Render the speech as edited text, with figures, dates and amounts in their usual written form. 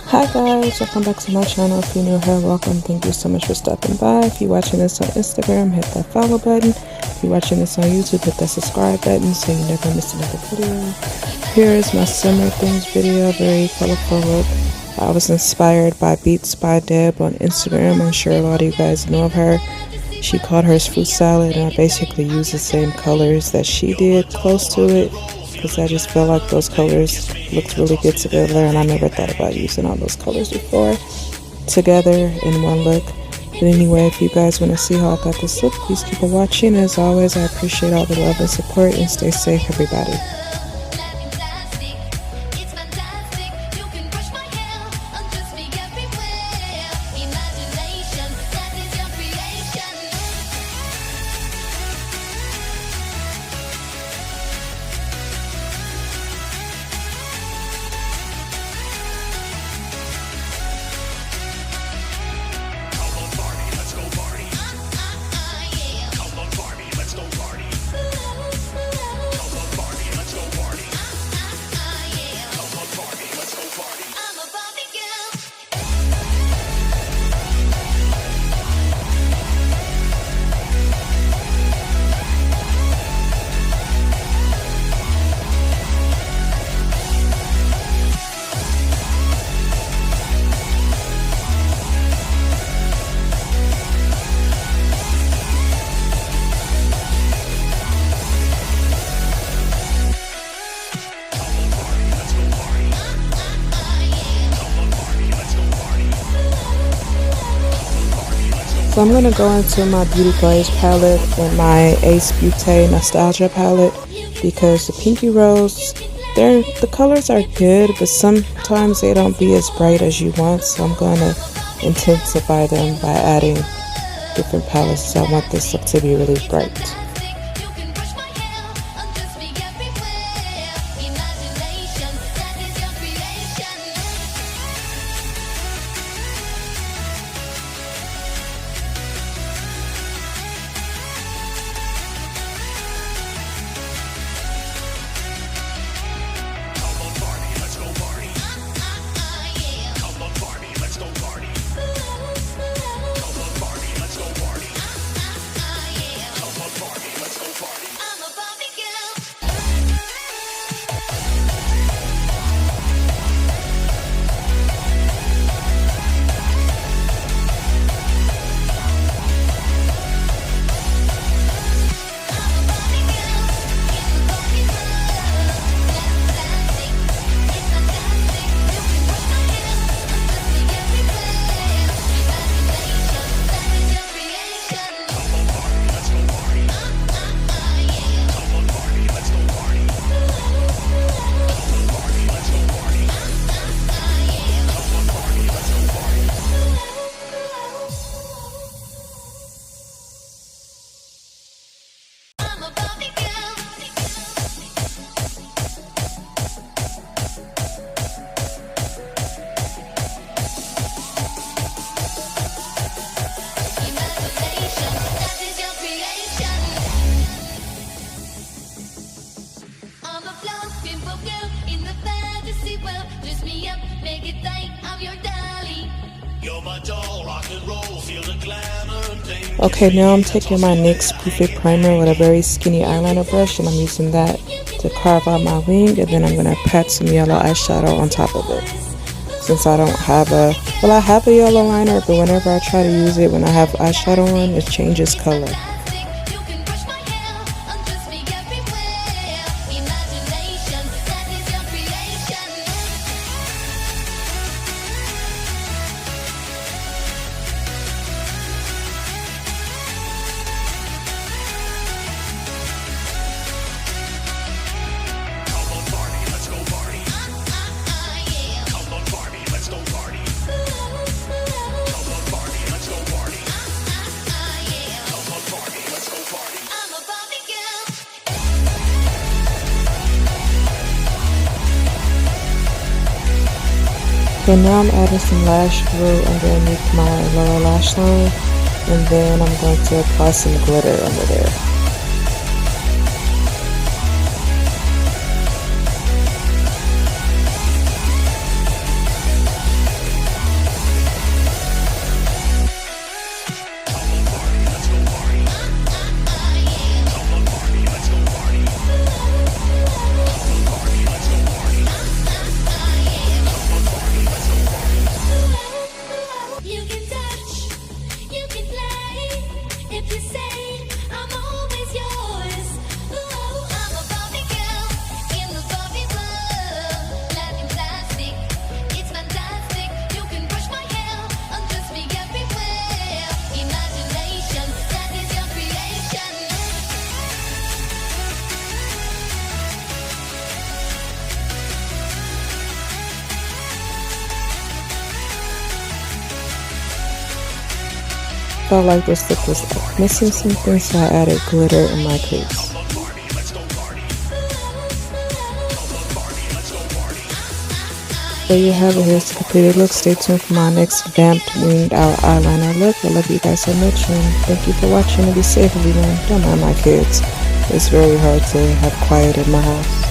Hi guys, welcome back to my channel. If you're new here, welcome. Thank you so much for stopping by. If you're watching this on Instagram, hit that follow button. If you're watching this on YouTube, hit that subscribe button so you never miss another video. Here is my summer things video, very colorful look. I was inspired by Beats by Deb on Instagram. I'm sure a lot of you guys know of her. She called hers fruit salad, and I basically used the same colors that she did, close to it, because I just felt like those colors looked really good together, and I never thought about using all those colors before together in one look. But anyway, if you guys want to see how I got this look, please keep on watching. As always, I appreciate all the love and support, and stay safe, everybody. So I'm going to go into my Beauty Glaze palette and my Ace Beauté Nostalgia palette, because the Pinky Rose, the colors are good, but sometimes they don't be as bright as you want. So I'm going to intensify them by adding different palettes. So I want this look to be really bright. Okay, now I'm taking my NYX Proof Primer with a very skinny eyeliner brush, and I'm using that to carve out my wing, and then I'm going to pat some yellow eyeshadow on top of it. Since I don't have I have a yellow liner, but whenever I try to use it when I have eyeshadow on, it changes color. So now I'm adding some lash glue underneath my lower lash line, and then I'm going to apply some glitter under there. felt like this look was missing something, so I added glitter in my crease. There you have it. Here's the completed look. Stay tuned for my next vamped winged out eyeliner look. I love you guys so much, and thank you for watching, and be safe, everyone. Don't mind my kids. It's very hard to have quiet in my house.